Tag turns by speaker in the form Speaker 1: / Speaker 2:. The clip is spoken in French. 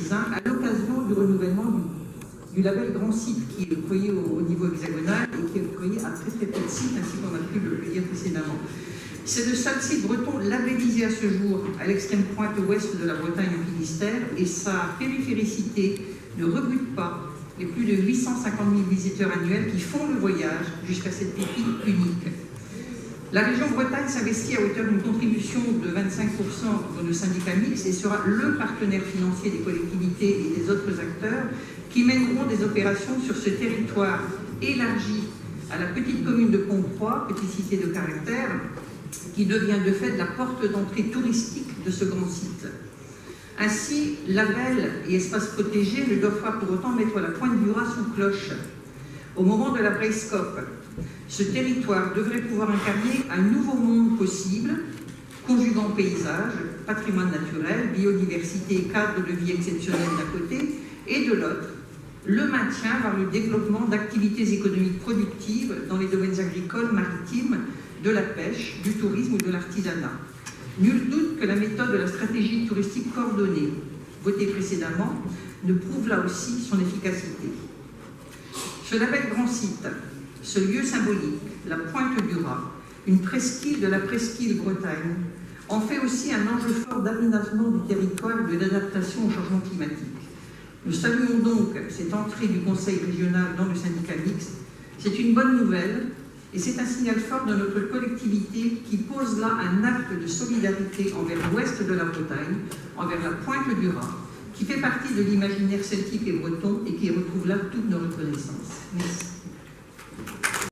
Speaker 1: Saint-Cisin à l'occasion du renouvellement du label Grand Site, qui est octroyé au niveau hexagonal et qui est octroyé à très peu de sites, ainsi qu'on a pu le dire précédemment. C'est le seul site breton labellisé à ce jour à l'extrême pointe ouest de la Bretagne au Finistère, et sa périphéricité ne rebute pas les plus de 850 000 visiteurs annuels qui font le voyage jusqu'à cette pépite unique. La région Bretagne s'investit à hauteur d'une contribution de 25% dans le syndicat mixte et sera le partenaire financier des collectivités et des autres acteurs qui mèneront des opérations sur ce territoire élargi à la petite commune de Comproy, petite cité de caractère, qui devient de fait la porte d'entrée touristique de ce grand site. Ainsi, label et espaces protégés ne doivent pas pour autant mettre la pointe du raz sous cloche. Au moment de la Braescope, ce territoire devrait pouvoir incarner un nouveau monde possible, conjuguant paysage, patrimoine naturel, biodiversité et cadre de vie exceptionnel d'un côté, et de l'autre, le maintien vers le développement d'activités économiques productives dans les domaines agricoles, maritimes, de la pêche, du tourisme ou de l'artisanat. Nul doute que la méthode de la stratégie touristique coordonnée, votée précédemment, ne prouve là aussi son efficacité. Ce label Grand Site, ce lieu symbolique, la pointe du raz, une presqu'île de la presqu'île Bretagne, en fait aussi un enjeu fort d'aménagement du territoire et de l'adaptation au changement climatique. Nous saluons donc cette entrée du Conseil régional dans le syndicat mixte. C'est une bonne nouvelle et c'est un signal fort de notre collectivité qui pose là un acte de solidarité envers l'ouest de la Bretagne, envers la pointe du raz, qui fait partie de l'imaginaire celtique et breton et qui retrouve là toute nos reconnaissances. Merci.